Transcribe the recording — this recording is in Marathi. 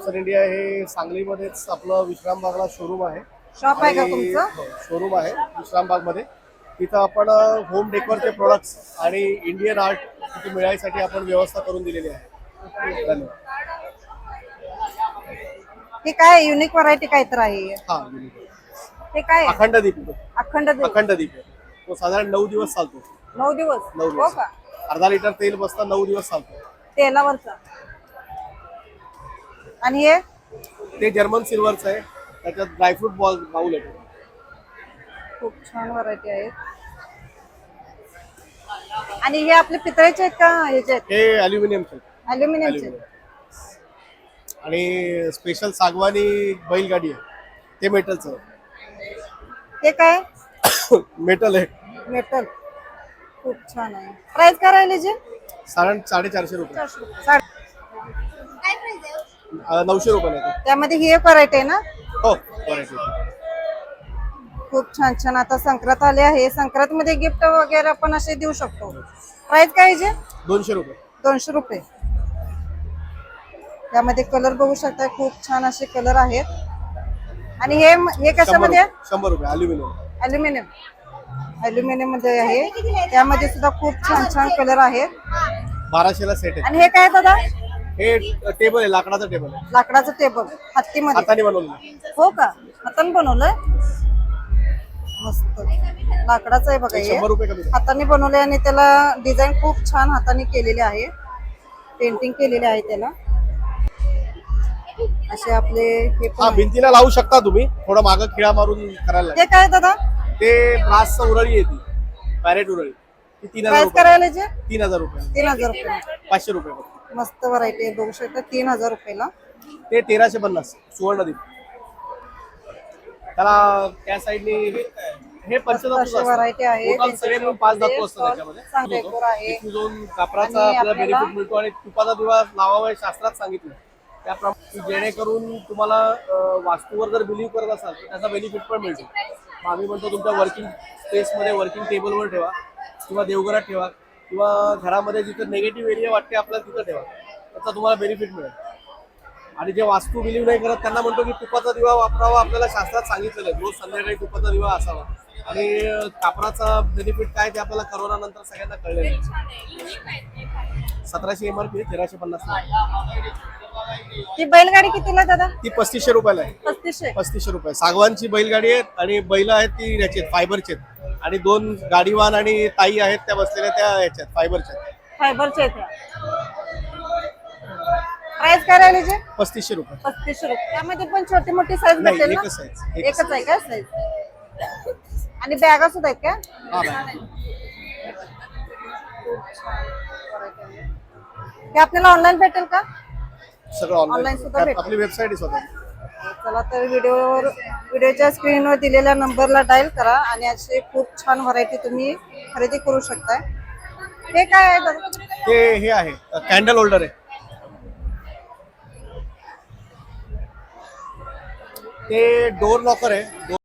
जॉब्सन इंडिया हे सांगलीमध्येच आपलं विश्रामबागला शोरूम आहे. शॉप आहे का तुमचं? शोरूम आहे विश्रामबाग मध्ये. तिथं आपण होम डेकोरचे प्रोडक्ट्स आणि इंडियन आर्ट तिथे मिळायसाठी आपण व्यवस्था करून दिलेली आहे. धन्यवाद. हे काय युनिक व्हरायटी काय तर आहे? हा, हे काय आहे? अखंड दीप. अखंड दीप. अखंड दीप आहे. तो साधारण 9 दिवस चालतो. 9 दिवस? 9 हो दिवस. का? अर्धा लिटर तेल बसता 9 दिवस चालतो. तेलावरचा. आणि हे ते जर्मन सिल्वरचं आहे. त्याच्यात ड्रायफ्रूट बाउल आहे. खूप छान व्हरायटी आहे. आणि हे आपले पितळेचे आहेत का ह्याचे आहेत? हे अल्युमिनियमचे. अल्युमिनियमचे. आणि स्पेशल सागवानी बैलगाडी आहे. ते मेटलचं आहे. हे काय? मेटल आहे. मेटल. खूप छान आहे. प्राइस काय राहिली जे? साधारण 450 रुपये. 900 रुपये आहे. त्यामध्ये ही एक व्हरायटी आहे ना? हो, व्हरायटी. खूप छान छान. आता संक्रांत आले आहे. संक्रांत मध्ये गिफ्ट वगैरे आपण असे देऊ शकतो. प्राइस काय आहे जे? 200 रुपये. 200 रुपये. त्यामध्ये कलर बघू शकता. खूप छान असे कलर आहेत. आणि हे कशामध्ये? 100 रुपये. अल्युमिनियम. अल्युमिनियम. अल्युमिनियम मध्ये आहे. त्यामध्ये सुद्धा खूप छान छान कलर आहेत. 1200 ला सेट आहे. आणि हे काय दादा? हे टेबल आहे. लाकडाचं टेबल आहे. लाकडाचं टेबल हत्तीमध्ये. हाताने बनवलेलं. हो का? हाताने बनवलंय. मस्त लाकडाचं आहे बघा. हे 100 रुपये कमी. हाताने बनवले आणि त्याला डिझाईन खूप छान हाताने केलेली आहे. पेंटिंग केलेली आहे त्याला. असे आपले हे पण हा, भिंतीला लावू शकता तुम्ही. थोडं मागं खिळा मारून करायला. हे काय दादा? ते ब्रासचं उरळी येते. पॅरेट उरळी. ती 3000 प्राइस रुपये. करायला जे? 3000 रुपये. 3000 रुपये. 500 रुपये. मस्त व्हरायटी आहे बघू शकता. 3000 रुपयाला. ते 1350 सुवर्णदीप. त्याला त्या साईडने हे पंचधातू व्हरायटी आहे. सगळे मिळून 5 धातू असतात त्याच्यामध्ये. चांगले डेकोर आहे. इथून जाऊन कापराचा आणि आपल्याला आपल्याला बेनिफिट मिळतो आणि तुपाचा दिवा लावावा शास्त्रात सांगितलं. त्याप्रमाणे जेणेकरून तुम्हाला वास्तूवर जर बिलीव्ह करत असाल तर त्याचा बेनिफिट पण मिळतो. मग आम्ही म्हणतो तुमच्या वर्किंग स्पेसमध्ये वर्किंग टेबलवर ठेवा किंवा देवघरात ठेवा किंवा घरामध्ये जिथं निगेटिव्ह एरिया वाटते आपल्याला तिथं ठेवा. त्याचा तुम्हाला बेनिफिट मिळेल. आणि जे वास्तू बिलीव्ह नाही करत त्यांना म्हणतो की तुपाचा दिवा वापरावा. आपल्याला शास्त्रात सांगितलेलं आहे रोज संध्याकाळी तुपाचा दिवा असावा. आणि कापराचा बेनिफिट काय ते आपल्याला करोना नंतर सगळ्यांना कळलेलं आहे. 1700 MRP 1350. ही बैलगाडी कितीला दादा? ती 3500 रुपयाला आहे. 3500 रुपये. सागवानची बैलगाडी आहे आणि बैल आहेत ती ह्याचे फायबरचे. आणि 2 गाडीवान आणि ताई आहेत त्या बसलेल्या त्या ह्याच्यात फायबरच्या. फायबरचे आहेत. प्राइस काय राहिले जे? 3500 रुपये. 3500 रुपये. त्यामध्ये पण छोटी मोठी साईज नाही, भेटेल ना? एकच size. एकच आहे का साईज? आणि बॅगा सुद्धा आहेत का? हा, बाय. हे आपल्याला ऑनलाईन भेटेल का? सगळं Online ऑनलाईन सुद्धा भेटेल. आपली वेबसाईट आहे स्वतः. चला तर व्हिडिओच्या स्क्रीनवर दिलेल्या नंबरला डायल करा आणि असे खूप छान व्हरायटी तुम्ही खरेदी करू शकता. हे काय आहे दादा? हे आहे कॅन्डल होल्डर आहे. ते डोर लॉकर आहे.